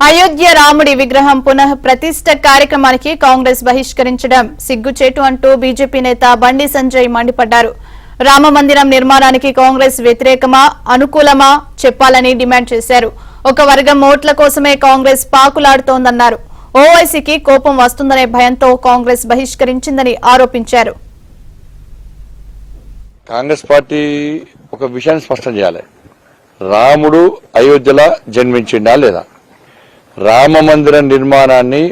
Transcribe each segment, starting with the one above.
అయోధ్య రాముడి విగ్రహం పునః ప్రతిష్ఠ కార్యక్రమానికి కాంగ్రెస్ బహిష్కరించడం సిగ్గుచేటు అంటూ బీజేపీ నేత బండి సంజయ్ మండిపడ్డారు. రామ మందిరం నిర్మాణానికి కాంగ్రెస్ వ్యతిరేకమా అనుకూలమా చెప్పాలని డిమాండ్ చేశారు. ఒక వర్గం ఓట్ల కోసమే కాంగ్రెస్ పాకులాడుతోందన్నారు. ఓవైసీకి కోపం వస్తుందనే భయంతో కాంగ్రెస్ బహిష్కరించిందని ఆరోపించారు. కాంగ్రెస్ పార్టీ ఒక విషయాన్ని స్పష్టం చేయాలి. రాముడు అయోధ్యలో జన్మించిండా లేదా, రామ మందిర నిర్మాణాన్ని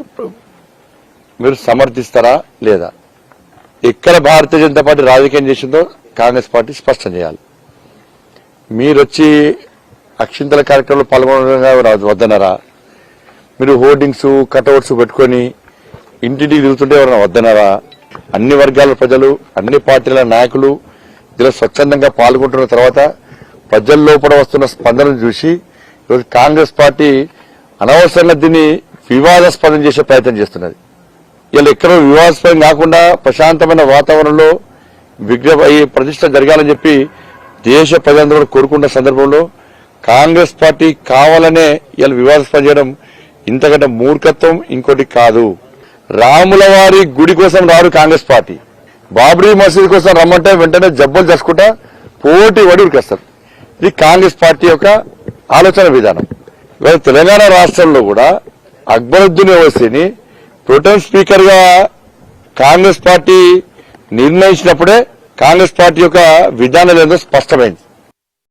మీరు సమర్థిస్తారా లేదా, ఎక్కడ భారతీయ జనతా పార్టీ రాజకీయం చేసిందో కాంగ్రెస్ పార్టీ స్పష్టం చేయాలి. మీరొచ్చి అక్షింతల కార్యక్రమంలో పాల్గొనడం వద్దనరా, మీరు హోర్డింగ్స్ కటౌట్స్ పెట్టుకుని ఇంటింటికి తిరుగుతుంటే ఎవరైనా వద్దనరా, అన్ని వర్గాల ప్రజలు అన్ని పార్టీల నాయకులు ఇలా స్వచ్ఛందంగా పాల్గొంటున్న తర్వాత ప్రజల లోపల వస్తున్న స్పందనను చూసి ఈరోజు కాంగ్రెస్ పార్టీ అనవసరంగా దీన్ని వివాదాస్పదం చేసే ప్రయత్నం చేస్తున్నది. ఇలా ఎక్కడో వివాదాస్పదం కాకుండా ప్రశాంతమైన వాతావరణంలో విగ్రహ ప్రతిష్ట జరగాలని చెప్పి దేశ ప్రజలందరూ కోరుకున్న సందర్భంలో కాంగ్రెస్ పార్టీ కావాలనే ఇలా వివాదాస్పదం చేయడం ఇంతకంటే మూర్ఖత్వం ఇంకోటి కాదు. రాముల వారి గుడి కోసం రాడు కాంగ్రెస్ పార్టీ, బాబ్రీ మసీద్ కోసం రమ్మంటే వెంటనే జబ్బలు చేసుకుంటా పోటీ పడి ఉరికేస్తారు. ఇది కాంగ్రెస్ పార్టీ యొక్క ఆలోచన విధానం. ఇవాళ తెలంగాణ రాష్ట్రంలో కూడా అక్బరుద్దీన్ ఓవైసీని ప్రొటెం స్పీకర్ గా కాంగ్రెస్ పార్టీ నిర్ణయించినప్పుడే కాంగ్రెస్ పార్టీ యొక్క విధానం ఏదో స్పష్టమైంది.